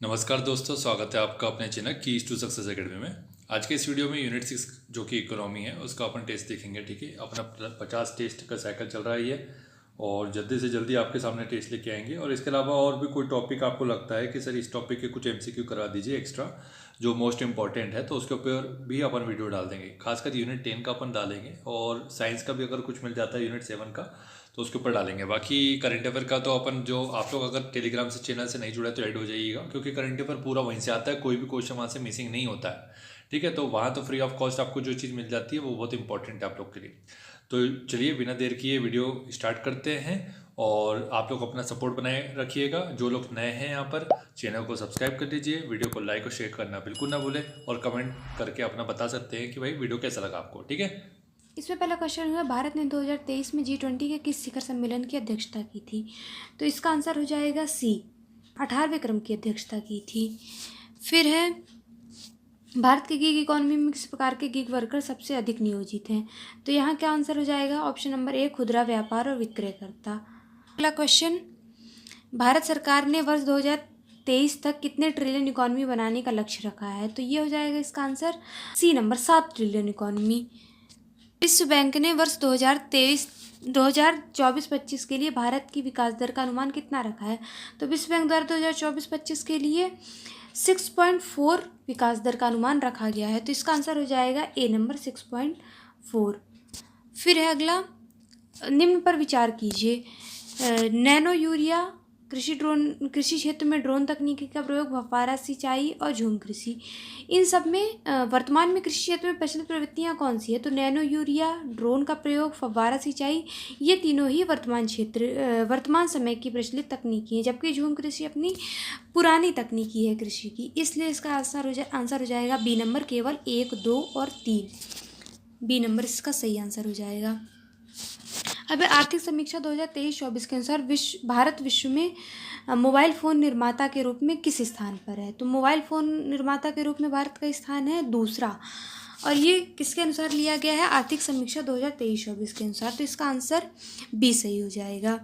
नमस्कार दोस्तों, स्वागत है आपका अपने channel Keys to Success Academy में। आज के इस वीडियो में यूनिट 6 जो कि इकोनॉमी है उसका अपन टेस्ट देखेंगे। ठीक है, अपना 50 टेस्ट का साइकिल चल रहा है ये, और जल्दी से जल्दी आपके सामने टेस्ट लेके आएंगे। और इसके अलावा और भी कोई टॉपिक आपको लगता है कि सर इस टॉपिक के कुछ एमसीक्यू करा दीजिए एक्स्ट्रा जो मोस्ट इंपॉर्टेंट है, तो उसके ऊपर भी अपन वीडियो डाल देंगे। खासकर यूनिट 10 का अपन डालेंगे, और साइंस का भी अगर कुछ मिल जाता है यूनिट 7 का तो उसके ऊपर डालेंगे। बाकी करंट अफेयर का तो अपन जो आप लोग अगर टेलीग्राम से चैनल से नहीं जुड़े तो ऐड हो जाइएगा, क्योंकि करंट अफेयर पूरा वहीं से आता है, कोई भी क्वेश्चन वहाँ से मिसिंग नहीं होता है। ठीक है, तो वहाँ तो फ्री ऑफ कॉस्ट आपको जो चीज़ मिल जाती है वो बहुत इंपॉर्टेंट है आप लोग के लिए। तो चलिए बिना देर किए वीडियो स्टार्ट करते हैं, और आप लोग अपना सपोर्ट बनाए रखिएगा। जो लोग नए हैं यहाँ पर, चैनल को सब्सक्राइब कर दीजिए, वीडियो को लाइक और शेयर करना बिल्कुल ना भूलें, और कमेंट करके अपना बता सकते हैं कि भाई वीडियो कैसा लगा आपको। ठीक है, इसमें पहला क्वेश्चन है, भारत ने 2023 में G20 के किस शिखर सम्मेलन की अध्यक्षता की थी? तो इसका आंसर हो जाएगा सी, 18वें क्रम की अध्यक्षता की थी। फिर है, भारत की गिग इकोनॉमी में किस प्रकार के गिग वर्कर सबसे अधिक नियोजित हैं? तो यहाँ क्या आंसर हो जाएगा? ऑप्शन नंबर ए, खुदरा व्यापार और विक्रयकर्ता। अगला क्वेश्चन, भारत सरकार ने वर्ष 2023 तक कितने ट्रिलियन इकोनॉमी बनाने का लक्ष्य रखा है? तो ये हो जाएगा इसका answer C number, 7 trillion economy. विश्व बैंक ने वर्ष 2024-25 के लिए भारत की विकास दर का अनुमान कितना रखा है? तो विश्व बैंक द्वारा 2024-25 के लिए 6.4 विकास दर का अनुमान रखा गया है। तो इसका आंसर हो जाएगा ए नंबर, 6.4। फिर है अगला, निम्न पर विचार कीजिए। नैनो यूरिया, कृषि क्षेत्र में ड्रोन तकनीकी का प्रयोग, फव्वारा सिंचाई और झूम कृषि, इन सब में वर्तमान में कृषि क्षेत्र में प्रचलित प्रवृत्तियाँ कौन सी है? तो नैनो यूरिया, ड्रोन का प्रयोग, फव्वारा सिंचाई, ये तीनों ही वर्तमान समय की प्रचलित तकनीकी हैं, जबकि झूम कृषि अपनी पुरानी तकनीकी है कृषि की। इसलिए इसका आंसर हो जाएगा बी नंबर, केवल 1, 2 और 3। बी नंबर इसका सही आंसर हो जाएगा। अब आर्थिक समीक्षा 2023-24 के अनुसार भारत विश्व में मोबाइल फ़ोन निर्माता के रूप में किस स्थान पर है? तो मोबाइल फ़ोन निर्माता के रूप में भारत का स्थान है दूसरा, और ये किसके अनुसार लिया गया है? आर्थिक समीक्षा 2023-24 के अनुसार। तो इसका आंसर बी सही हो जाएगा।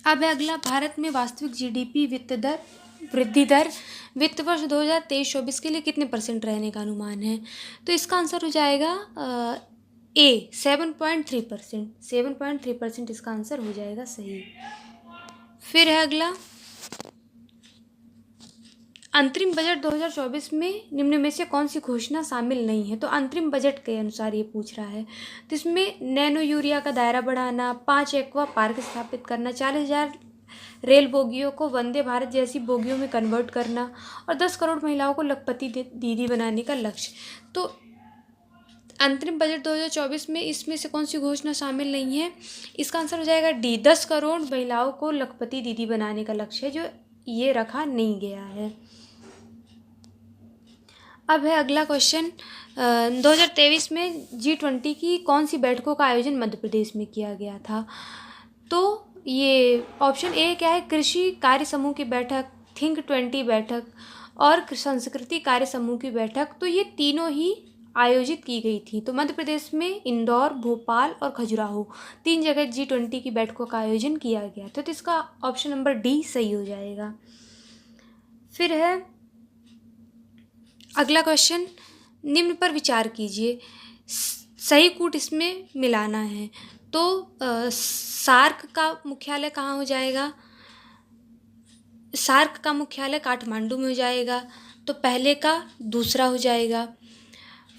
अब है अगला, भारत में वास्तविक जीडीपी वृद्धि दर वित्त वर्ष 2023-24 के लिए कितने % रहने का अनुमान है? तो इसका आंसर हो जाएगा ए, 7.3%। 7.3% इसका आंसर हो जाएगा सही। फिर है अगला, अंतरिम बजट 2024 में निम्न में से कौन सी घोषणा शामिल नहीं है? तो अंतरिम बजट के अनुसार ये पूछ रहा है। तो इसमें नैनो यूरिया का दायरा बढ़ाना, 5 एक्वा पार्क स्थापित करना, 40,000 रेल बोगियों को वंदे भारत जैसी बोगियों में कन्वर्ट करना, और 10 करोड़ महिलाओं को लखपति दीदी बनाने का लक्ष्य। तो अंतरिम बजट 2024 में इसमें से कौन सी घोषणा शामिल नहीं है? इसका आंसर हो जाएगा डी, 10 करोड़ महिलाओं को लखपति दीदी बनाने का लक्ष्य है, जो ये रखा नहीं गया है। अब है अगला क्वेश्चन, 2023 में G20 की कौन सी बैठकों का आयोजन मध्य प्रदेश में किया गया था? तो ये ऑप्शन ए क्या है? कृषि कार्य समूह की बैठक, थिंक 20 बैठक और संस्कृति कार्य समूह की बैठक। तो ये तीनों ही आयोजित की गई थी। तो मध्य प्रदेश में इंदौर, भोपाल और खजुराहो, 3 जगह G20 की बैठकों का आयोजन किया गया था। तो इसका ऑप्शन नंबर डी सही हो जाएगा। फिर है अगला क्वेश्चन, निम्न पर विचार कीजिए, सही कूट इसमें मिलाना है। तो सार्क का मुख्यालय कहाँ हो जाएगा? सार्क का मुख्यालय काठमांडू में हो जाएगा, तो पहले का दूसरा हो जाएगा।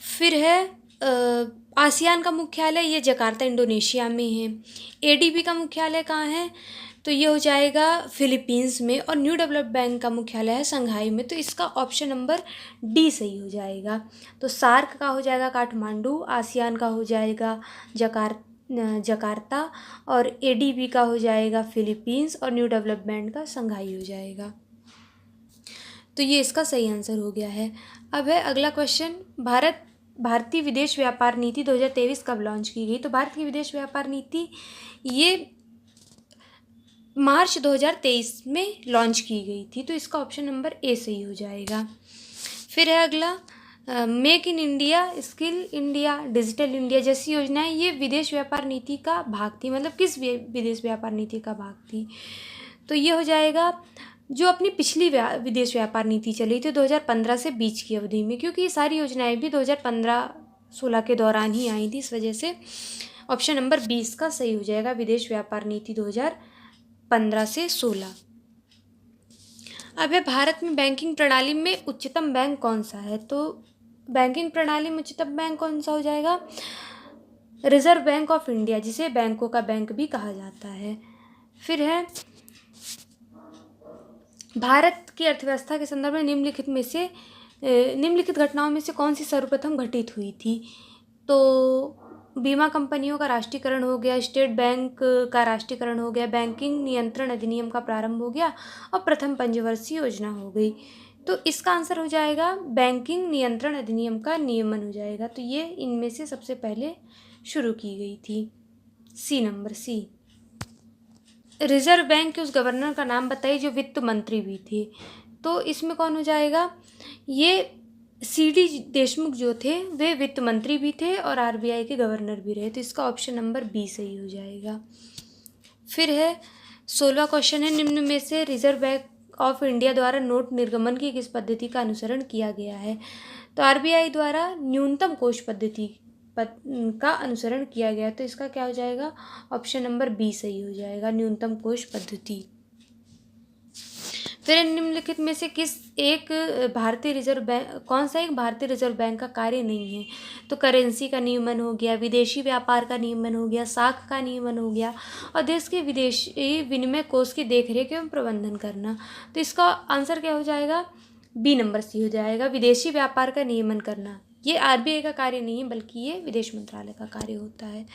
फिर है आसियान का मुख्यालय, ये जकार्ता इंडोनेशिया में है। एडीबी का मुख्यालय कहाँ है? तो ये हो जाएगा फिलीपींस में। और न्यू डेवलप बैंक का मुख्यालय है संघाई में। तो इसका ऑप्शन नंबर डी सही हो जाएगा। तो सार्क का हो जाएगा काठमांडू, आसियान का हो जाएगा जकार्ता, और एडीबी का हो जाएगा फिलीपींस, और न्यू डेवलपमेंट का संघाई हो जाएगा। तो ये इसका सही आंसर हो गया है। अब है अगला क्वेश्चन, भारतीय विदेश व्यापार नीति 2023 कब लॉन्च की गई? तो भारत की विदेश व्यापार नीति ये मार्च 2023 में लॉन्च की गई थी। तो इसका ऑप्शन नंबर ए सही हो जाएगा। फिर है अगला, make in India, skill India, digital India जैसी योजनाएं ये विदेश व्यापार नीति का भाग थी। मतलब किस विदेश व्यापार नीति का भाग थी? तो ये हो जाएगा जो अपनी पिछली विदेश व्यापार नीति चली थी 2015 से बीच की अवधि में, क्योंकि ये सारी योजनाएं भी 2015-16 के दौरान ही आई थी, इस वजह से ऑप्शन नंबर 20 का सही हो जाएगा, विदेश व्यापार नीति 2015 से 16। अब है भारत में बैंकिंग प्रणाली में उच्चतम बैंक कौन सा है? तो बैंकिंग प्रणाली में उच्चतम बैंक कौन सा हो जाएगा? रिजर्व बैंक ऑफ इंडिया, जिसे बैंकों का बैंक भी कहा जाता है। फिर है भारत की अर्थव्यवस्था के संदर्भ में निम्नलिखित घटनाओं में से कौन सी सर्वप्रथम घटित हुई थी? तो बीमा कंपनियों का राष्ट्रीयकरण हो गया, स्टेट बैंक का राष्ट्रीयकरण हो गया, बैंकिंग नियंत्रण अधिनियम का प्रारंभ हो गया और प्रथम पंचवर्षीय योजना हो गई। तो इसका आंसर हो जाएगा बैंकिंग नियंत्रण अधिनियम का नियमन हो जाएगा। तो ये इनमें से सबसे पहले शुरू की गई थी, C number C. Reserve bank के उस गवर्नर का नाम बताइए जो वित्त मंत्री भी थे। तो इसमें कौन हो जाएगा? ये सीडी देशमुख जो थे वे वित्त मंत्री भी थे और आरबीआई के गवर्नर भी रहे। तो इसका ऑप्शन नंबर बी सही हो जाएगा। फिर है 16वां क्वेश्चन है, निम्न में से रिजर्व बैंक ऑफ इंडिया द्वारा नोट निर्गमन की किस पद्धति का अनुसरण किया गया है? तो आरबीआई द्वारा न्यूनतम कोष पद्धति का अनुसरण किया गया। तो इसका क्या हो जाएगा? ऑप्शन नंबर बी सही हो जाएगा, न्यूनतम कोष पद्धति। फिर निम्नलिखित में से कौन सा एक भारतीय रिजर्व बैंक का कार्य नहीं है? तो करेंसी का नियमन हो गया, विदेशी व्यापार का नियमन हो गया, साख का नियमन हो गया और देश के विदेशी विनिमय कोष की देखरेख एवं प्रबंधन करना। तो इसका आंसर क्या हो जाएगा? बी नंबर सी हो जाएगा, विदेशी व्यापार का नियमन करना। ये आरबीआई का कार्य नहीं है बल्कि ये विदेश मंत्रालय का कार्य होता है।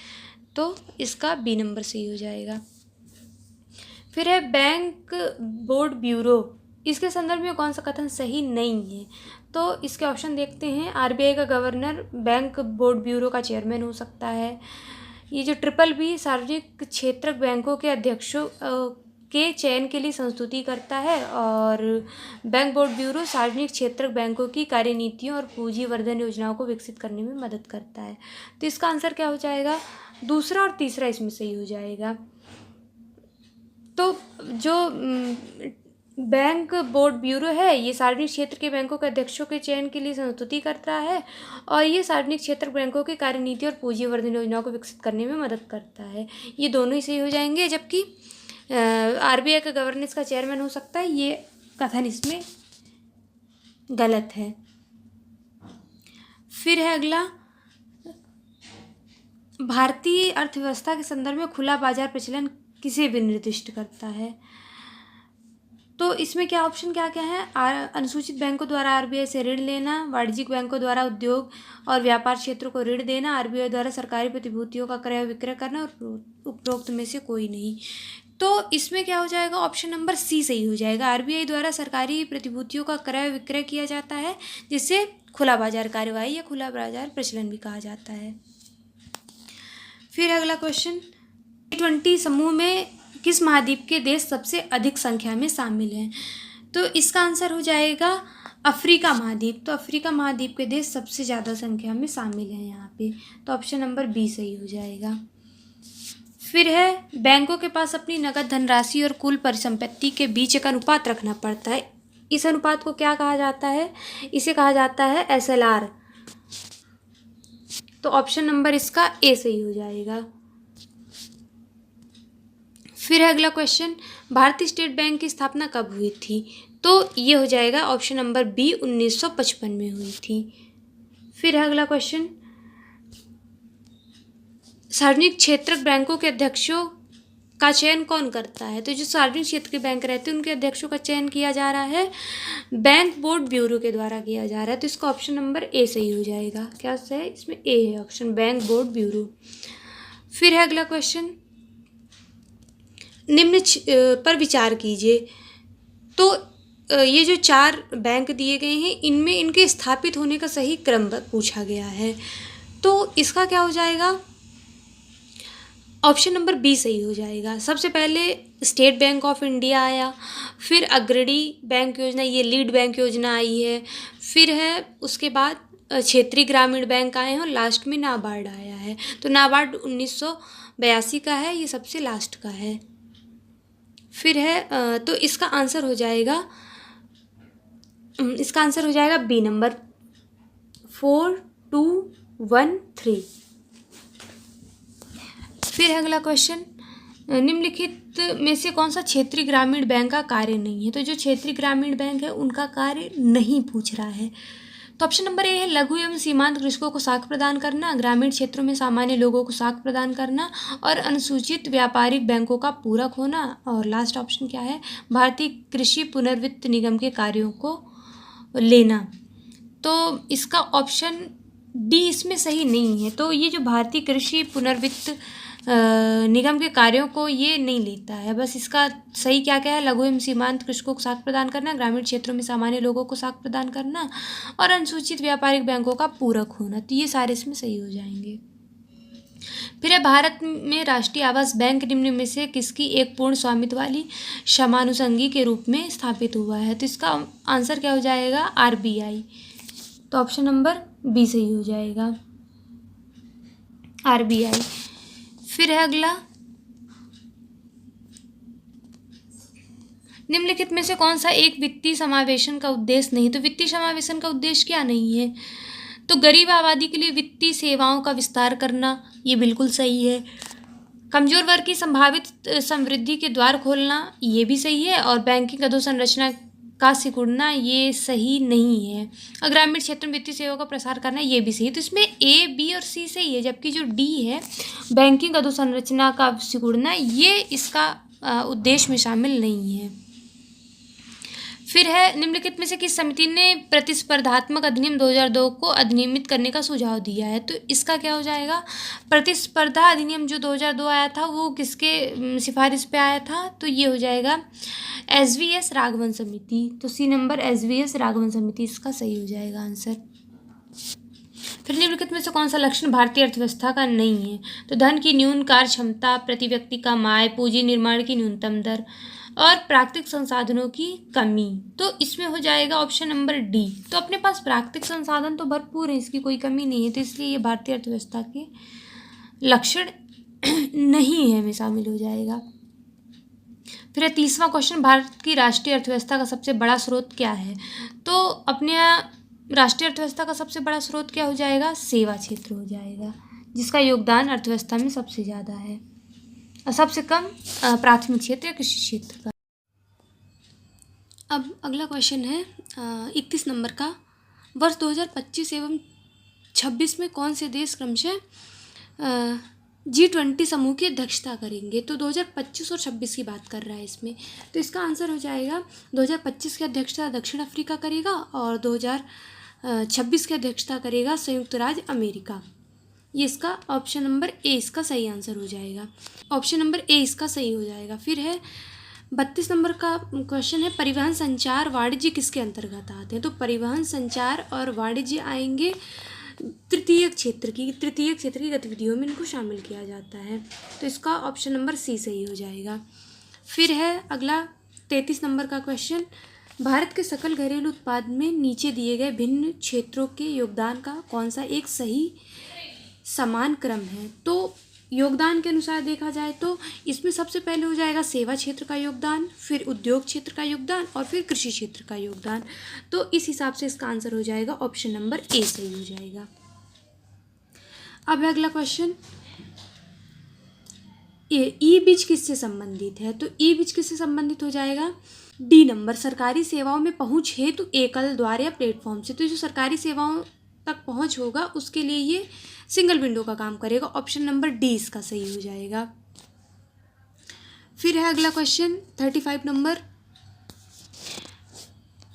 तो इसका बी नंबर सही हो जाएगा। फिर है बैंक बोर्ड ब्यूरो, इसके संदर्भ में कौन सा कथन सही नहीं है? तो इसके ऑप्शन देखते हैं। आरबीआई का गवर्नर बैंक बोर्ड ब्यूरो का चेयरमैन हो सकता है। ये जो ट्रिपल बी सार्वजनिक क्षेत्रक बैंकों के अध्यक्षों के चयन के लिए संस्तुति करता है और बैंक बोर्ड ब्यूरो सार्वजनिक क्षेत्रक बैंकों की कार्यनीतियों और पूंजी वर्धन योजनाओं को विकसित करने में मदद करता है। तो इसका आंसर क्या हो जाएगा? दूसरा और तीसरा इसमें सही हो जाएगा। तो जो बैंक बोर्ड ब्यूरो है ये सार्वजनिक क्षेत्र के बैंकों के अध्यक्षों के चयन के लिए संस्तुति करता है और ये सार्वजनिक क्षेत्र बैंकों की कार्यनीति और पूंजी वर्धन योजनाओं को विकसित करने में मदद करता है। ये दोनों ही सही हो जाएंगे, जबकि आरबीआई का गवर्नर इसका चेयरमैन हो सकता है, ये कथन इसमें गलत है। फिर है अगला, भारतीय अर्थव्यवस्था के संदर्भ में खुला बाजार प्रचलन किसे भी निर्दिष्ट करता है? तो इसमें क्या ऑप्शन क्या क्या है? अनुसूचित बैंकों द्वारा आरबीआई से ऋण लेना, वाणिज्यिक बैंकों द्वारा उद्योग और व्यापार क्षेत्रों को ऋण देना, आरबीआई द्वारा सरकारी प्रतिभूतियों का क्रय विक्रय करना और उपरोक्त में से कोई नहीं। तो इसमें क्या हो जाएगा? ऑप्शन नंबर सी सही हो जाएगा। आरबीआई द्वारा सरकारी प्रतिभूतियों का क्रय विक्रय किया जाता है, जिससे खुला बाजार कार्यवाही या खुला बाजार प्रचलन भी कहा जाता है। फिर अगला क्वेश्चन, G20 समूह में किस महाद्वीप के देश सबसे अधिक संख्या में शामिल हैं? तो इसका आंसर हो जाएगा अफ्रीका महाद्वीप। तो अफ्रीका महाद्वीप के देश सबसे ज़्यादा संख्या में शामिल हैं यहाँ पे। तो ऑप्शन नंबर बी सही हो जाएगा। फिर है, बैंकों के पास अपनी नकद धनराशि और कुल परिसंपत्ति के बीच एक अनुपात रखना पड़ता है। इस अनुपात को क्या कहा जाता है? इसे कहा जाता है SLR। तो ऑप्शन नंबर इसका ए सही हो जाएगा। फिर है अगला क्वेश्चन, भारतीय स्टेट बैंक की स्थापना कब हुई थी? तो ये हो जाएगा ऑप्शन नंबर बी, 1955 में हुई थी। फिर है अगला क्वेश्चन, सार्वजनिक क्षेत्रक बैंकों के अध्यक्षों का चयन कौन करता है? तो जो सार्वजनिक क्षेत्र के बैंक रहते हैं उनके अध्यक्षों का चयन किया जा रहा है बैंक बोर्ड ब्यूरो के द्वारा किया जा रहा है। तो इसका ऑप्शन नंबर ए सही हो जाएगा। क्या है इसमें? ए है ऑप्शन, बैंक बोर्ड ब्यूरो। फिर है अगला क्वेश्चन, निम्न पर विचार कीजिए। तो ये जो 4 बैंक दिए गए हैं इनमें इनके स्थापित होने का सही क्रम पूछा गया है। तो इसका क्या हो जाएगा? ऑप्शन नंबर बी सही हो जाएगा। सबसे पहले स्टेट बैंक ऑफ इंडिया आया, फिर अग्रणी बैंक योजना, ये लीड बैंक योजना आई है, फिर है उसके बाद क्षेत्रीय ग्रामीण बैंक आए हैं और लास्ट में नाबार्ड आया है। तो नाबार्ड 1982 का है, ये सबसे लास्ट का है। फिर है तो इसका आंसर हो जाएगा बी नंबर 4213। फिर है अगला क्वेश्चन, निम्नलिखित में से कौन सा क्षेत्रीय ग्रामीण बैंक का कार्य नहीं है? तो जो क्षेत्रीय ग्रामीण बैंक है उनका कार्य नहीं पूछ रहा है। तो ऑप्शन नंबर ए है लघु एवं सीमांत कृषकों को साख प्रदान करना, ग्रामीण क्षेत्रों में सामान्य लोगों को साख प्रदान करना और अनुसूचित व्यापारिक बैंकों का पूरक होना। और लास्ट ऑप्शन क्या है? भारतीय कृषि पुनर्वित्त निगम के कार्यों को लेना। तो इसका ऑप्शन डी इसमें सही नहीं है। तो ये जो भारतीय कृषि पुनर्वित्त निगम के कार्यों को ये नहीं लेता है। बस इसका सही क्या क्या है? लघु एवं सीमांत कृषकों को साख प्रदान करना, ग्रामीण क्षेत्रों में सामान्य लोगों को साख प्रदान करना और अनुसूचित व्यापारिक बैंकों का पूरक होना। तो ये सारे इसमें सही हो जाएंगे। फिर है भारत में राष्ट्रीय आवास बैंक निम्न में से किसकी एक पूर्ण स्वामित्व वाली समानुषंगी के रूप में स्थापित हुआ है? तो इसका आंसर क्या हो जाएगा? आरबीआई। तो ऑप्शन नंबर बी सही हो जाएगा, आरबीआई। फिर है अगला, निम्नलिखित में से कौन सा एक वित्तीय समावेशन का उद्देश्य नहीं? तो वित्तीय समावेशन का उद्देश्य क्या नहीं है? तो गरीब आबादी के लिए वित्तीय सेवाओं का विस्तार करना, ये बिल्कुल सही है। कमजोर वर्ग की संभावित समृद्धि के द्वार खोलना, ये भी सही है। और बैंकिंग अधोसंरचना का सिकुड़ना, ये सही नहीं है। और ग्रामीण क्षेत्र में वित्तीय सेवाओं का प्रसार करना, ये भी सही है। तो इसमें ए, बी और सी सही है, जबकि जो डी है बैंकिंग अधोसंरचना का सिकुड़ना, ये इसका उद्देश्य में शामिल नहीं है। फिर है निम्नलिखित में से किस समिति ने प्रतिस्पर्धात्मक अधिनियम 2002 को अधिनियमित करने का सुझाव दिया है? तो इसका क्या हो जाएगा? प्रतिस्पर्धा अधिनियम जो 2002 आया था वो किसके सिफारिश पे आया था? तो ये हो जाएगा एसवीएस राघवन समिति। तो सी नंबर एसवीएस राघवन समिति इसका सही हो जाएगा आंसर। फिर निम्नलिखित में से कौन सा लक्षण भारतीय अर्थव्यवस्था का नहीं है? तो धन की न्यून कार्य क्षमता, प्रति व्यक्ति का आय, पूंजी निर्माण की न्यूनतम दर और प्राकृतिक संसाधनों की कमी। तो इसमें हो जाएगा ऑप्शन नंबर डी। तो अपने पास प्राकृतिक संसाधन तो भरपूर है, इसकी कोई कमी नहीं है, तो इसलिए ये भारतीय अर्थव्यवस्था के लक्षण नहीं है में शामिल हो जाएगा। फिर तीसरा क्वेश्चन, भारत की राष्ट्रीय अर्थव्यवस्था का सबसे बड़ा स्रोत क्या है? तो अपने राष्ट्रीय अर्थव्यवस्था का सबसे बड़ा स्रोत क्या हो जाएगा? सेवा क्षेत्र हो जाएगा, जिसका योगदान अर्थव्यवस्था में सबसे ज़्यादा है और सबसे कम प्राथमिक क्षेत्र या कृषि क्षेत्र का। अब अगला क्वेश्चन है 31 नंबर का, वर्ष 2025 एवं 26 में कौन से देश क्रमशः G20 समूह की अध्यक्षता करेंगे? तो 2025 और 26 की बात कर रहा है इसमें। तो इसका आंसर हो जाएगा 2025 की अध्यक्षता दक्षिण अफ्रीका करेगा और 2026 की अध्यक्षता करेगा संयुक्त राज्य अमेरिका। ये इसका ऑप्शन नंबर ए इसका सही आंसर हो जाएगा, ऑप्शन नंबर ए इसका सही हो जाएगा। फिर है 32 नंबर का क्वेश्चन है, परिवहन संचार वाणिज्य किसके अंतर्गत आते हैं? तो परिवहन संचार और वाणिज्य आएंगे तृतीय क्षेत्र की गतिविधियों में इनको शामिल किया जाता है। तो इसका ऑप्शन नंबर सी सही हो जाएगा। फिर है अगला 33 नंबर का क्वेश्चन, भारत के सकल घरेलू उत्पाद में नीचे दिए गए भिन्न क्षेत्रों के योगदान का कौन सा एक सही समान क्रम है? तो योगदान के अनुसार देखा जाए तो इसमें सबसे पहले हो जाएगा सेवा क्षेत्र का योगदान, फिर उद्योग क्षेत्र का योगदान और फिर कृषि क्षेत्र का योगदान। तो इस हिसाब से इसका आंसर हो जाएगा ऑप्शन नंबर ए सही हो जाएगा। अब अगला क्वेश्चन, ई बीज किससे संबंधित है? तो ई बीज किससे संबंधित हो जाएगा? डी नंबर, सरकारी सेवाओं में पहुंच हेतु एकल द्वार या प्लेटफॉर्म से। तो जो सरकारी सेवाओं तक पहुंच होगा उसके लिए ये सिंगल विंडो का काम करेगा, ऑप्शन नंबर डी इसका सही हो जाएगा। फिर है अगला क्वेश्चन 35 नंबर,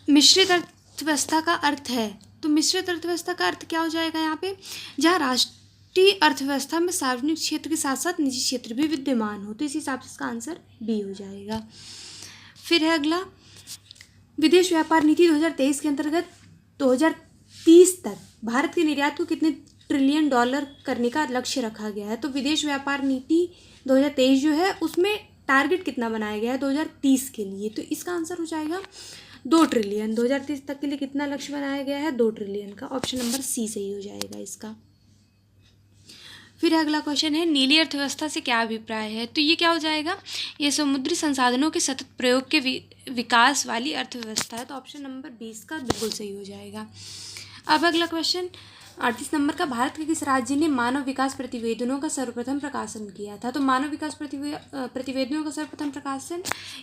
मिश्रित अर्थव्यवस्था का अर्थ है। तो मिश्रित अर्थव्यवस्था का अर्थ क्या हो जाएगा यहाँ पे? जहाँ राष्ट्रीय अर्थव्यवस्था में सार्वजनिक क्षेत्र के साथ साथ निजी क्षेत्र भी विद्यमान हो। तो इस हिसाब से इसका आंसर बी हो जाएगा। फिर है अगला, विदेश व्यापार नीति 2023 के अंतर्गत 2030 तक भारत के निर्यात को कितने ट्रिलियन डॉलर करने का लक्ष्य रखा गया है? तो विदेश व्यापार नीति 2023 जो है उसमें टारगेट कितना बनाया गया है 2030 के लिए? तो इसका आंसर हो जाएगा 2 ट्रिलियन। 2030 तक के लिए कितना लक्ष्य बनाया गया है? 2 ट्रिलियन का, ऑप्शन नंबर सी सही हो जाएगा इसका। फिर अगला क्वेश्चन है, नीली अर्थव्यवस्था से क्या अभिप्राय है? तो ये क्या हो जाएगा? ये समुद्री संसाधनों के सतत प्रयोग के विकास वाली अर्थव्यवस्था है। तो ऑप्शन नंबर 20 का बिल्कुल सही हो जाएगा। अब अगला क्वेश्चन 38 नंबर का, भारत के किस राज्य ने मानव विकास प्रतिवेदनों का सर्वप्रथम प्रकाशन किया था? तो मानव विकास प्रतिवेदनों का सर्वप्रथम प्रकाशन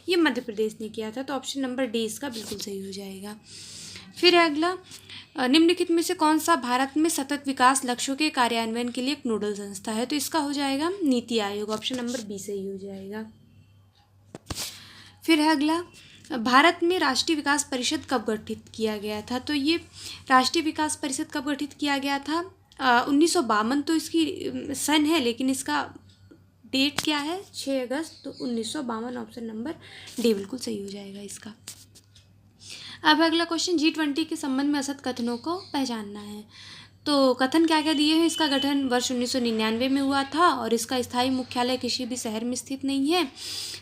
ये मध्य प्रदेश ने किया था। तो ऑप्शन नंबर डी इसका बिल्कुल सही हो जाएगा। फिर अगला, निम्नलिखित में से कौन सा भारत में सतत विकास लक्ष्यों के कार्यान्वयन के लिए एक नोडल संस्था है? तो इसका हो जाएगा NITI Aayog. Option number B सही हो जाएगा। फिर है अगला, भारत में राष्ट्रीय विकास परिषद कब गठित किया गया था? तो ये राष्ट्रीय विकास परिषद कब गठित किया गया था? 1952 तो इसकी सन है, लेकिन इसका डेट क्या है? 6 अगस्त। तो 1952 ऑप्शन नंबर डी बिल्कुल सही हो जाएगा इसका। अब अगला क्वेश्चन, G20 के संबंध में असत कथनों को पहचानना है। तो कथन क्या क्या दिए हैं? इसका गठन वर्ष 1999 में हुआ था और इसका स्थायी मुख्यालय किसी भी शहर में स्थित नहीं है।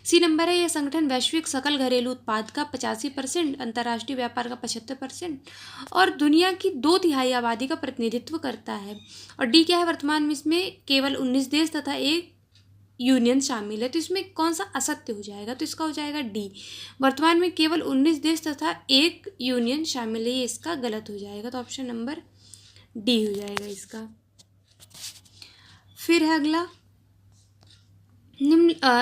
सी नंबर है, यह संगठन वैश्विक सकल घरेलू उत्पाद का 85%, अंतर्राष्ट्रीय व्यापार का 75% और दुनिया की 2/3 आबादी का प्रतिनिधित्व करता है। और डी क्या है? वर्तमान में इसमें केवल 19 देश तथा एक यूनियन शामिल है। तो इसमें कौन सा असत्य हो जाएगा? तो इसका हो जाएगा डी, वर्तमान में केवल 19 देश तथा एक यूनियन शामिल है। ये इसका गलत हो जाएगा। तो ऑप्शन नंबर डी हो जाएगा इसका। फिर है अगला,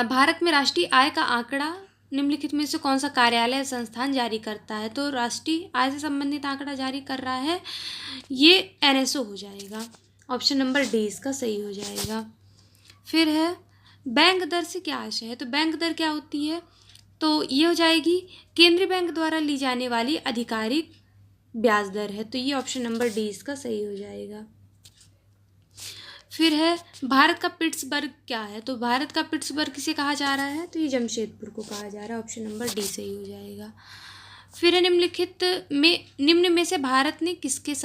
भारत में राष्ट्रीय आय का आंकड़ा निम्नलिखित में से कौन सा कार्यालय या संस्थान जारी करता है? तो राष्ट्रीय आय से संबंधित आंकड़ा जारी कर रहा है ये NSO हो जाएगा। ऑप्शन नंबर डी इसका सही हो जाएगा। फिर है, बैंक दर से क्या आशय है? तो बैंक दर क्या होती है? तो ये हो जाएगी केंद्रीय बैंक द्वारा ली जाने वाली आधिकारिक ब्याज दर है। तो ये ऑप्शन नंबर डी इसका सही हो जाएगा। फिर है, भारत का पिट्सबर्ग क्या है? तो भारत का पिट्सबर्ग किसे कहा जा रहा है? तो ये जमशेदपुर को कहा जा रहा है। ऑप्शन नंबर डी सही हो जाएगा। फिर है, निम्न में से भारत ने किसके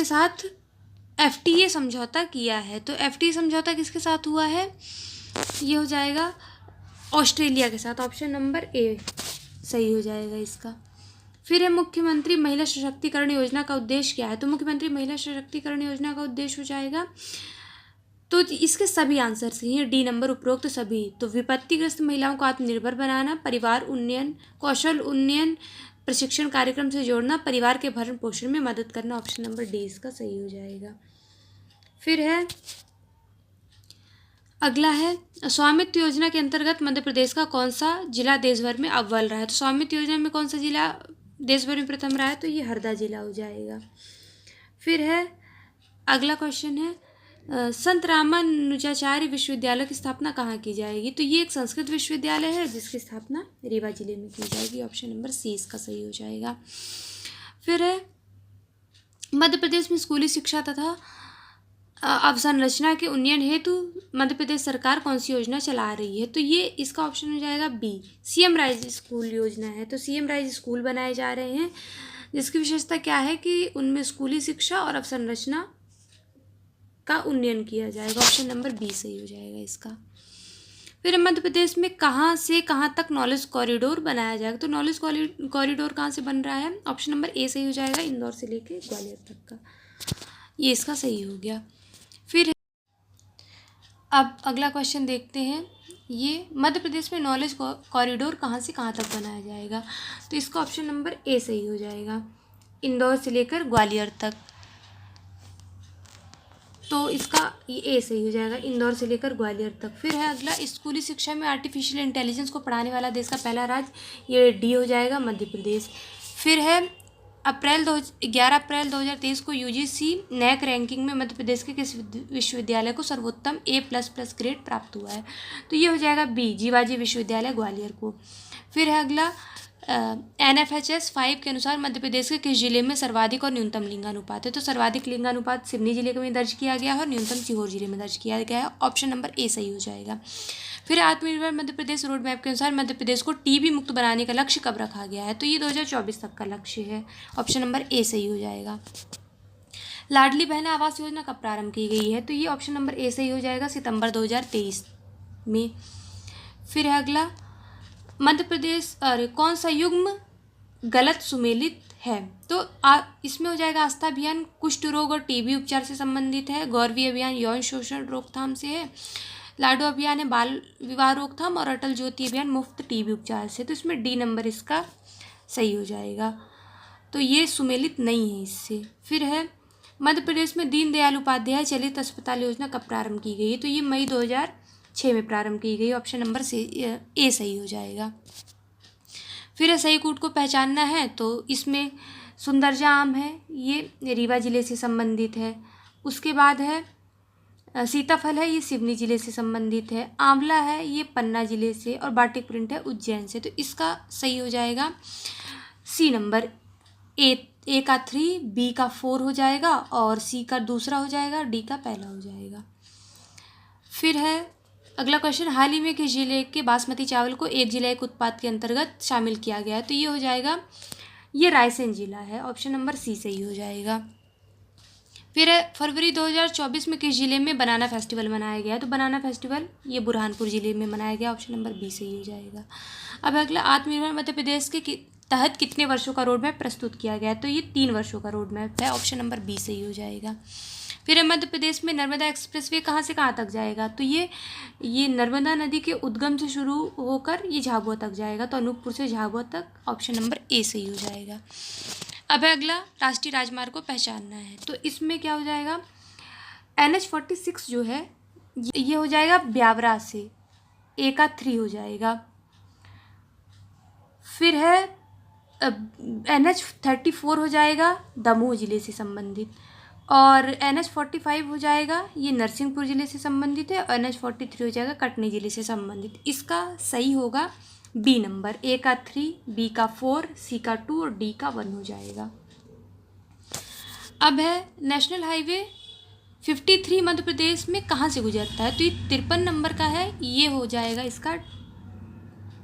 साथ FTA समझौता किया है? तो FTA समझौता किसके साथ हुआ है? ये हो जाएगा ऑस्ट्रेलिया के साथ। ऑप्शन नंबर ए सही हो जाएगा इसका। फिर है, मुख्यमंत्री महिला सशक्तिकरण योजना का उद्देश्य क्या है? तो मुख्यमंत्री महिला सशक्तिकरण योजना का उद्देश्य हो जाएगा, तो इसके सभी आंसर सही हैं। डी नंबर उपरोक्त सभी। तो विपत्तिग्रस्त महिलाओं को आत्मनिर्भर बनाना, परिवार उन्नयन, कौशल उन्नयन प्रशिक्षण कार्यक्रम से जोड़ना, परिवार के भरण पोषण में मदद करना। ऑप्शन नंबर डी इसका सही हो जाएगा। फिर है अगला है, स्वामित्व योजना के अंतर्गत मध्य प्रदेश का कौन सा जिला देश भर में अव्वल रहा है? तो स्वामित्व योजना में कौन सा जिला देश भर में प्रथम रहा है? तो ये हरदा जिला हो जाएगा। फिर है अगला क्वेश्चन है, संत रामानुजाचार्य विश्वविद्यालय की स्थापना कहाँ की जाएगी? तो ये एक संस्कृत विश्वविद्यालय है जिसकी स्थापना रीवा जिले में की जाएगी। ऑप्शन नंबर सी इसका सही हो जाएगा। फिर है, मध्य प्रदेश में स्कूली शिक्षा तथा अवसंरचना के उन्नयन हेतु मध्य प्रदेश सरकार कौन सी योजना चला रही है? तो ये इसका ऑप्शन हो जाएगा बी, CM राइज स्कूल योजना है। तो CM राइज स्कूल बनाए जा रहे हैं जिसकी विशेषता क्या है कि उनमें स्कूली शिक्षा और अवसंरचना का उन्नयन किया जाएगा। ऑप्शन नंबर बी सही हो जाएगा इसका। फिर मध्य प्रदेश में कहाँ से कहाँ तक नॉलेज कॉरिडोर बनाया जाएगा? तो नॉलेज कॉरिडोर कहाँ से बन रहा है? ऑप्शन नंबर ए सही हो जाएगा, इंदौर से लेके ग्वालियर तक का। ये इसका सही हो गया। फिर अब अगला क्वेश्चन देखते हैं, ये मध्य प्रदेश में नॉलेज कॉरिडोर कहाँ से कहाँ तक बनाया जाएगा? तो इसका ऑप्शन नंबर ए सही हो जाएगा, इंदौर से लेकर ग्वालियर तक। तो इसका ये ए सही हो जाएगा, इंदौर से लेकर ग्वालियर तक। फिर है अगला, स्कूली शिक्षा में आर्टिफिशियल इंटेलिजेंस को पढ़ाने वाला देश का पहला राज्य, ये डी हो जाएगा, मध्य प्रदेश। फिर है 11 अप्रैल 2023 को UGC NAAC रैंकिंग में मध्य प्रदेश के किस विश्वविद्यालय को सर्वोत्तम A++ ग्रेड प्राप्त हुआ है? तो ये हो जाएगा बी, जीवाजी विश्वविद्यालय ग्वालियर को। फिर है अगला, NFHS 5 के अनुसार मध्य प्रदेश के किस जिले में सर्वाधिक और न्यूनतम लिंगानुपात है? तो सर्वाधिक लिंगानुपात सिवनी जिले में दर्ज किया गया है और न्यूनतम सीहोर जिले में दर्ज किया गया है। ऑप्शन नंबर ए सही हो जाएगा। फिर आत्मनिर्भर मध्य प्रदेश रोड मैप के अनुसार मध्य प्रदेश को TB मुक्त बनाने का लक्ष्य कब रखा गया है? तो ये 2024 तक का लक्ष्य है। ऑप्शन नंबर ए सही हो जाएगा। लाडली बहना आवास योजना कब प्रारंभ की गई है? तो ये ऑप्शन नंबर ए सही हो जाएगा, सितंबर 2023 में। फिर है अगला, मध्य प्रदेश कौन सा युग्म गलत सुमेलित है। तो इसमें हो जाएगा आस्था अभियान कुष्ठ रोग और टीबी उपचार से संबंधित है। गौरवी अभियान यौन शोषण रोकथाम से है। लाडो अभियान है बाल विवाह रोकथाम, और अटल ज्योति अभियान मुफ्त टीबी उपचार से। तो इसमें डी नंबर इसका सही हो जाएगा। तो ये सुमेलित नहीं है इससे। फिर है मध्य प्रदेश में दीनदयाल उपाध्याय चलित अस्पताल योजना कब प्रारंभ की गई है? तो ये मई 2006 में प्रारंभ की गई। ऑप्शन नंबर ए सही हो जाएगा। फिर है सही कूट को पहचानना है, तो इसमें सुंदरजा आम है, ये रीवा जिले से संबंधित है। उसके बाद है सीताफल है, ये सिवनी जिले से संबंधित है। आंवला है, ये पन्ना जिले से, और बाटिक प्रिंट है उज्जैन से। तो इसका सही हो जाएगा सी नंबर। ए का 3, बी का 4 हो जाएगा, और सी का दूसरा हो जाएगा, डी का पहला हो जाएगा। फिर है अगला क्वेश्चन, हाल ही में किस जिले के बासमती चावल को एक जिला एक उत्पाद के अंतर्गत शामिल किया गया है? तो ये हो जाएगा, ये रायसेन जिला है। ऑप्शन नंबर सी सही हो जाएगा। फिर है फरवरी 2024 में किस जिले में बनाना फेस्टिवल मनाया गया है? तो बनाना फेस्टिवल ये बुरहानपुर जिले में मनाया गया। ऑप्शन नंबर बी सही हो जाएगा। अब अगला, आत्मनिर्भर मध्य प्रदेश के तहत कितने वर्षों का रोड मैप प्रस्तुत किया गया है? तो ये 3 वर्षों का रोड मैप है। ऑप्शन नंबर बी सही हो जाएगा। फिर मध्य प्रदेश में नर्मदा एक्सप्रेसवे कहाँ से कहाँ तक जाएगा? तो ये नर्मदा नदी के उद्गम से शुरू होकर ये झाबुआ तक जाएगा। तो अनूपपुर से झाबुआ तक। ऑप्शन नंबर ए सही हो जाएगा। अब अगला, राष्ट्रीय राजमार्ग को पहचानना है, तो इसमें क्या हो जाएगा, NH46 जो है ये हो जाएगा ब्यावरा से, ए का 3 हो जाएगा। फिर है NH34 हो जाएगा दमोह जिले से संबंधित, और NH45 हो जाएगा ये नरसिंहपुर जिले से संबंधित है, और NH43 हो जाएगा कटनी जिले से संबंधित। इसका सही होगा बी नंबर। ए का 3, बी का 4, सी का 2 और डी का 1 हो जाएगा। अब है नेशनल हाईवे 53 मध्य प्रदेश में कहाँ से गुजरता है? तो ये 53 नंबर का है, ये हो जाएगा इसका।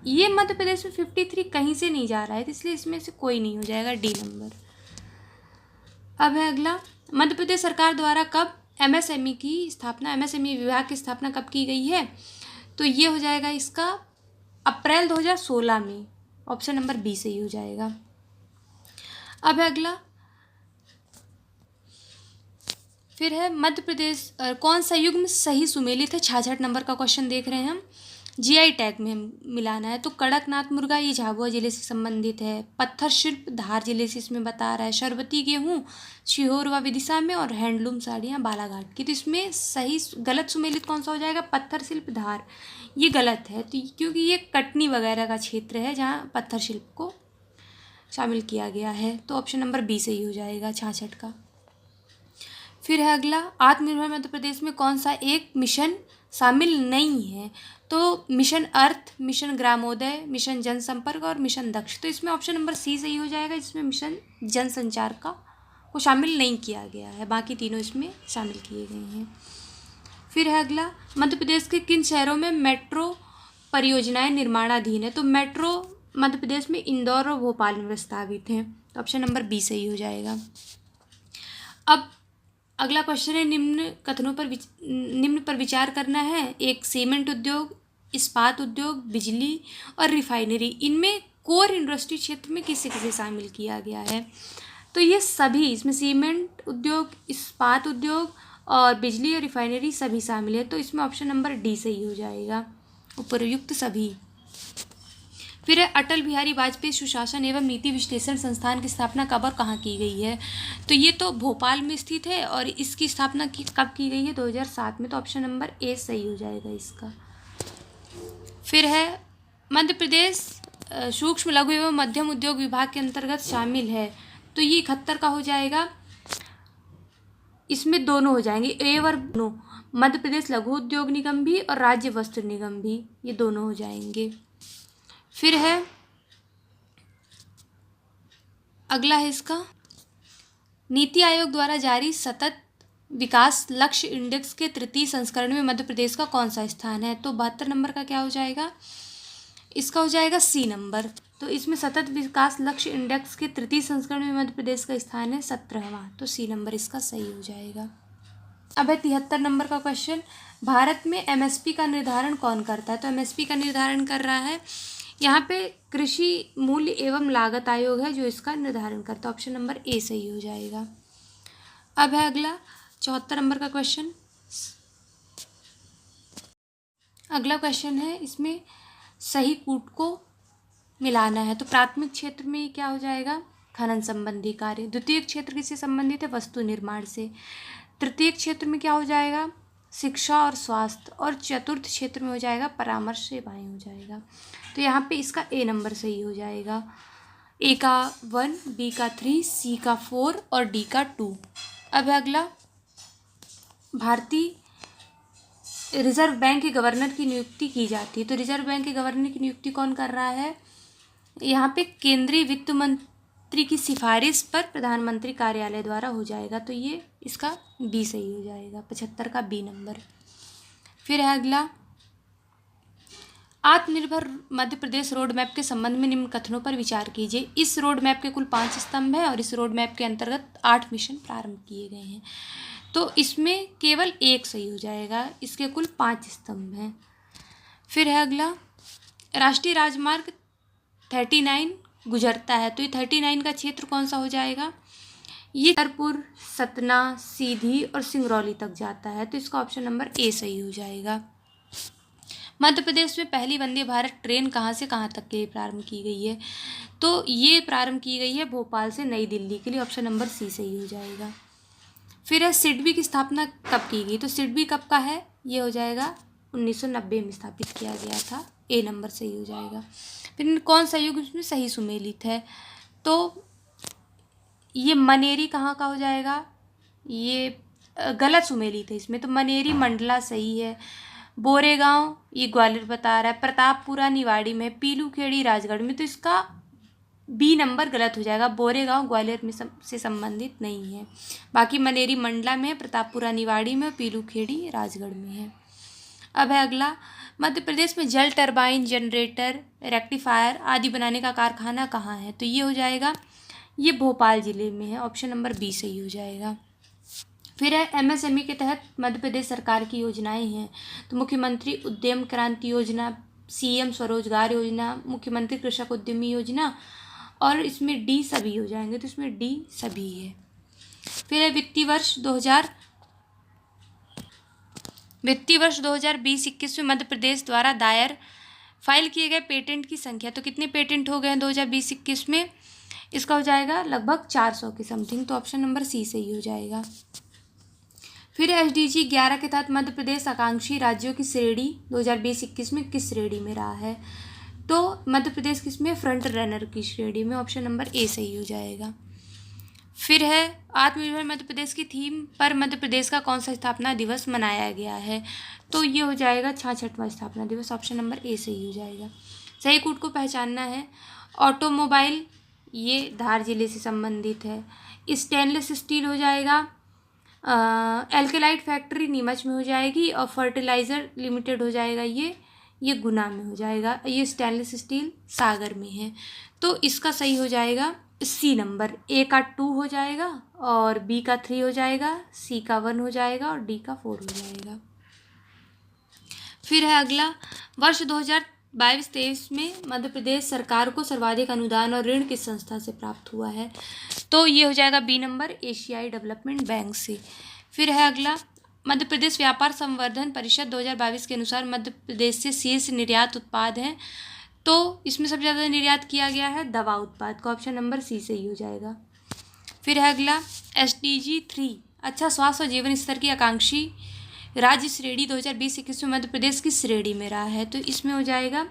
ये मध्य प्रदेश में 53 कहीं से नहीं जा रहा है, तो इसलिए इसमें से कोई नहीं हो जाएगा, डी नंबर। अब है अगला, मध्य प्रदेश सरकार द्वारा कब MSME विभाग की स्थापना कब की गई है? तो ये हो जाएगा इसका अप्रैल 2016 में। ऑप्शन नंबर बी सही हो जाएगा। अब है अगला, फिर है मध्य प्रदेश कौन सा युग्म सही सुमेलित है? 66 नंबर का क्वेश्चन देख रहे हैं हम। GI टैग में मिलाना है, तो कड़कनाथ मुर्गा ये झाबुआ जिले से संबंधित है। पत्थर शिल्प धार जिले से इसमें बता रहा है। शरबती गेहूँ सीहोर व विदिशा में, और हैंडलूम साड़ियाँ बालाघाट की। तो इसमें सही गलत सुमेलित कौन सा हो जाएगा? पत्थर शिल्प धार, ये गलत है, तो क्योंकि ये कटनी वगैरह का क्षेत्र है जहाँ पत्थर शिल्प को शामिल किया गया है। तो ऑप्शन नंबर बी सही हो जाएगा 66 का। फिर है अगला, आत्मनिर्भर मध्य प्रदेश में कौन सा एक मिशन शामिल नहीं है? तो मिशन अर्थ, मिशन ग्रामोदय, मिशन जनसंपर्क और मिशन दक्ष। तो इसमें ऑप्शन नंबर सी सही हो जाएगा, जिसमें मिशन जनसंचार को शामिल नहीं किया गया है, बाकी तीनों इसमें शामिल किए गए हैं। फिर है अगला, मध्य प्रदेश के किन शहरों में मेट्रो परियोजनाएं निर्माणाधीन है? तो मेट्रो मध्य प्रदेश में इंदौर और भोपाल में प्रस्तावित हैं। तो ऑप्शन नंबर बी सही हो जाएगा। अब अगला क्वेश्चन है, निम्न पर विचार करना है। एक सीमेंट उद्योग, इस्पात उद्योग, बिजली और रिफाइनरी, इनमें कोर इंडस्ट्री क्षेत्र में किसे किसे शामिल किया गया है? तो ये सभी, इसमें सीमेंट उद्योग, इस्पात उद्योग और बिजली और रिफाइनरी सभी शामिल है। तो इसमें ऑप्शन नंबर डी सही हो जाएगा, उपयुक्त सभी। फिर है अटल बिहारी वाजपेयी सुशासन एवं नीति विश्लेषण संस्थान की स्थापना कब और कहाँ की गई है? तो ये तो भोपाल में स्थित है, और इसकी स्थापना कब की गई है? 2007 में। तो ऑप्शन नंबर ए सही हो जाएगा इसका। फिर है मध्य प्रदेश सूक्ष्म लघु एवं मध्यम उद्योग विभाग के अंतर्गत शामिल है, तो ये 71 का हो जाएगा। इसमें दोनों हो जाएंगे, ए और दोनों, मध्य प्रदेश लघु उद्योग निगम भी और राज्य वस्त्र निगम भी, ये दोनों हो जाएंगे। फिर है अगला है इसका, नीति आयोग द्वारा जारी सतत विकास लक्ष्य इंडेक्स के 3य संस्करण में मध्य प्रदेश का कौन सा स्थान है? तो 72 नंबर का क्या हो जाएगा? इसका हो जाएगा सी नंबर। तो इसमें सतत विकास लक्ष्य इंडेक्स के 3य संस्करण में मध्य प्रदेश का स्थान है 17वां। तो सी नंबर इसका सही हो जाएगा। अब है 73 नंबर का क्वेश्चन, भारत में MSP का निर्धारण कौन करता है? तो MSP का निर्धारण कर रहा है यहाँ पे कृषि मूल्य एवं लागत आयोग है जो इसका निर्धारण करता है। ऑप्शन नंबर ए सही हो जाएगा। अब है अगला 74 नंबर का क्वेश्चन। अगला क्वेश्चन है, इसमें सही कूट को मिलाना है। तो प्राथमिक क्षेत्र में क्या हो जाएगा? खनन संबंधी कार्य। द्वितीय क्षेत्र किससे संबंधित है? वस्तु निर्माण से। तृतीय क्षेत्र में क्या हो जाएगा? शिक्षा और स्वास्थ्य। और चतुर्थ क्षेत्र में हो जाएगा परामर्श सेवाएं हो जाएगा। तो यहाँ पे इसका ए नंबर सही हो जाएगा। ए का 1, बी का 3, सी का 4 और डी का 2। अब है अगला, भारतीय रिजर्व बैंक के गवर्नर की नियुक्ति की जाती है। तो रिजर्व बैंक के गवर्नर की नियुक्ति कौन कर रहा है? यहाँ पे केंद्रीय वित्त मंत्री की सिफारिश पर प्रधानमंत्री कार्यालय द्वारा हो जाएगा। तो ये इसका बी सही हो जाएगा, 75 का बी नंबर। फिर है अगला, आत्मनिर्भर मध्य प्रदेश रोड मैप के संबंध में निम्न कथनों पर विचार कीजिए। इस रोड मैप के कुल 5 स्तंभ हैं और इस रोड मैप के अंतर्गत 8 मिशन प्रारंभ किए गए हैं। तो इसमें केवल एक सही हो जाएगा, इसके कुल 5 स्तंभ हैं। फिर है अगला, राष्ट्रीय राजमार्ग 39 गुजरता है। तो ये 39 का क्षेत्र कौन सा हो जाएगा? ये छतरपुर, सतना, सीधी और सिंगरौली तक जाता है। तो इसका ऑप्शन नंबर ए सही हो जाएगा। मध्य प्रदेश में पहली वंदे भारत ट्रेन कहाँ से कहाँ तक के लिए प्रारंभ की गई है? तो ये प्रारंभ की गई है भोपाल से नई दिल्ली के लिए। ऑप्शन नंबर सी सही हो जाएगा। फिर है, सिडबी की स्थापना कब की गई? तो सिडबी कब का है? ये हो जाएगा 1990 में स्थापित किया गया था। ए नंबर सही हो जाएगा। फिर कौन सा युग इसमें सही सुमेलित है? तो ये मनेरी कहाँ का हो जाएगा? ये गलत सुमेलित है इसमें। तो मनेरी मंडला सही है। बोरेगांव ये ग्वालियर बता रहा है। प्रतापपुरा निवाड़ी में। पीलूखेड़ी राजगढ़ में। तो इसका बी नंबर गलत हो जाएगा। बोरेगांव ग्वालियर में से संबंधित नहीं है। बाकी मनेरी मंडला में है, प्रतापपुरा निवाड़ी में, पीलूखेड़ी राजगढ़ में है। अब है अगला, मध्य प्रदेश में जल टरबाइन, जनरेटर, रेक्टिफायर आदि बनाने का कारखाना कहाँ है? तो ये हो जाएगा, ये भोपाल ज़िले में है। ऑप्शन नंबर बी सही हो जाएगा। फिर है, एमएसएमई के तहत मध्य प्रदेश सरकार की योजनाएं हैं। तो मुख्यमंत्री उद्यम क्रांति योजना, सीएम स्वरोजगार योजना, मुख्यमंत्री कृषक उद्यमी योजना, और इसमें डी सभी हो जाएंगे। तो इसमें डी सभी है। फिर है, वित्तीय वर्ष 2020-21 में मध्य प्रदेश द्वारा दायर फाइल किए गए पेटेंट की संख्या। तो कितने पेटेंट हो गए हैं 2020-21 में? इसका हो जाएगा लगभग 400 के समथिंग। तो ऑप्शन नंबर सी सही हो जाएगा। फिर SDG 11 के तहत मध्य प्रदेश आकांक्षी राज्यों की श्रेणी 2020-21 में किस श्रेणी में रहा है? तो मध्य प्रदेश किसमें? फ्रंट रनर की श्रेणी में। ऑप्शन नंबर ए सही हो जाएगा। फिर है, आत्मनिर्भर मध्य प्रदेश की थीम पर मध्य प्रदेश का कौन सा स्थापना दिवस मनाया गया है? तो ये हो जाएगा 66वां स्थापना दिवस। ऑप्शन नंबर ए सही हो जाएगा। सही कूट को पहचानना है। ऑटोमोबाइल ये धार जिले से संबंधित है। स्टेनलेस स्टील हो जाएगा। एल्केलाइट फैक्ट्री नीमच में हो जाएगी। और फर्टिलाइज़र लिमिटेड हो जाएगा ये गुना में हो जाएगा। ये स्टेनलेस स्टील सागर में है। तो इसका सही हो जाएगा सी नंबर। ए का 2 हो जाएगा और बी का 3 हो जाएगा, सी का 1 हो जाएगा और डी का 4 हो जाएगा। फिर है अगला, वर्ष 2022-23 में मध्य प्रदेश सरकार को सर्वाधिक अनुदान और ऋण किस संस्था से प्राप्त हुआ है? तो ये हो जाएगा बी नंबर, एशियाई डेवलपमेंट बैंक से। फिर है अगला, मध्य प्रदेश व्यापार संवर्धन परिषद 2022 के अनुसार मध्य प्रदेश से शीर्ष निर्यात उत्पाद हैं। तो इसमें सबसे ज़्यादा निर्यात किया गया है दवा उत्पाद का। ऑप्शन नंबर सी सही हो जाएगा। फिर है अगला, SDG 3 अच्छा स्वास्थ्य और जीवन स्तर की आकांक्षी राज्य श्रेणी 2020-21 में मध्य प्रदेश की श्रेणी में रहा है। तो इसमें हो जाएगा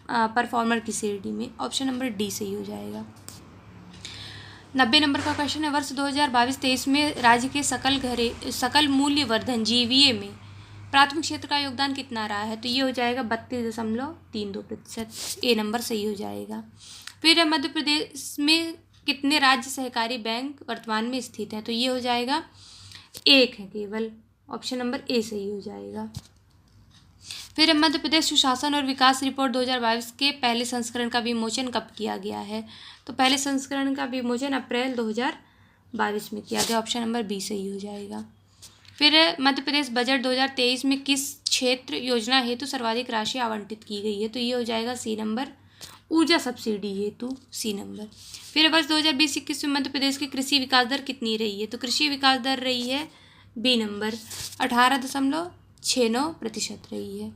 परफॉर्मर की श्रेणी में। ऑप्शन नंबर डी सही हो जाएगा। 90 नंबर का क्वेश्चन है, वर्ष 2022-23 में राज्य के सकल मूल्य वर्धन GVA में प्राथमिक क्षेत्र का योगदान कितना रहा है? तो ये हो जाएगा 32.32%। ए नंबर सही हो जाएगा। फिर मध्य प्रदेश में कितने राज्य सहकारी बैंक वर्तमान में स्थित हैं? तो ये हो जाएगा 1 है केवल। ऑप्शन नंबर ए सही हो जाएगा। फिर मध्य प्रदेश सुशासन और विकास रिपोर्ट 2022 के पहले संस्करण का विमोचन कब किया गया है? तो पहले संस्करण का विमोचन अप्रैल 2022 में किया गया। ऑप्शन नंबर बी सही हो जाएगा। फिर मध्य प्रदेश बजट 2023 में किस क्षेत्र योजना हेतु सर्वाधिक राशि आवंटित की गई है? तो ये हो जाएगा सी नंबर, ऊर्जा सब्सिडी हेतु, सी नंबर। फिर वर्ष 2020-21 में मध्य प्रदेश की कृषि विकास दर कितनी रही है? तो कृषि विकास दर रही है बी नंबर 18.69% रही है।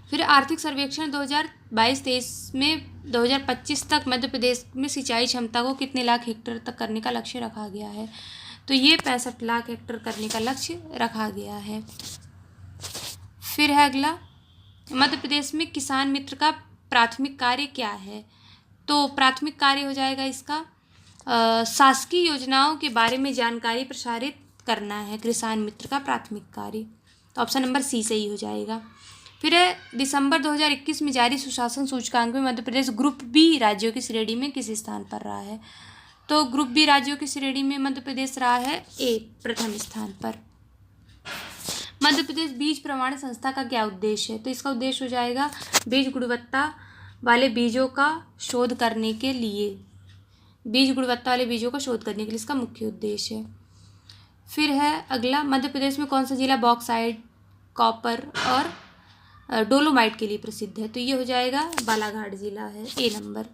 फिर आर्थिक सर्वेक्षण 2022-23 में 2025 तक मध्य प्रदेश में सिंचाई क्षमता को कितने लाख हेक्टेयर तक करने का लक्ष्य रखा गया है? तो ये 65 लाख हेक्टेयर करने का लक्ष्य रखा गया है। फिर है अगला, मध्य प्रदेश में किसान मित्र का प्राथमिक कार्य क्या है? तो प्राथमिक कार्य हो जाएगा इसका शासकीय योजनाओं के बारे में जानकारी प्रसारित करना है किसान मित्र का प्राथमिक कार्य। तो ऑप्शन नंबर सी सही हो जाएगा। फिर है दिसंबर 2021 में जारी सुशासन सूचकांक में मध्य प्रदेश ग्रुप बी राज्यों की श्रेणी में किस स्थान पर रहा है? तो ग्रुप बी राज्यों की श्रेणी में मध्य प्रदेश रहा है ए प्रथम स्थान पर। मध्य प्रदेश बीज प्रमाणन संस्था का क्या उद्देश्य है? तो इसका उद्देश्य हो जाएगा बीज गुणवत्ता वाले बीजों का शोध करने के लिए, बीज गुणवत्ता वाले बीजों का शोध करने के लिए इसका मुख्य उद्देश्य है। फिर है अगला, मध्य प्रदेश में कौन सा जिला बॉक्साइट, कॉपर और डोलोमाइट के लिए प्रसिद्ध है? तो ये हो जाएगा बालाघाट जिला है, ए नंबर।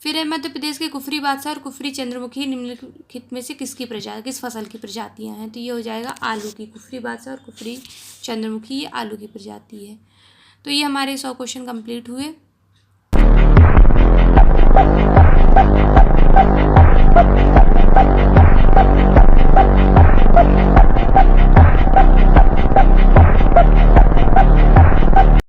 फिर है मध्य प्रदेश के कुफरी बादशाह और कुफरी चंद्रमुखी निम्नलिखित में से किस फसल की प्रजातियां हैं? तो ये हो जाएगा आलू की। कुफरी बादशाह और कुफरी चंद्रमुखी ये आलू की प्रजाति है। तो ये हमारे 100 क्वेश्चन कंप्लीट हुए।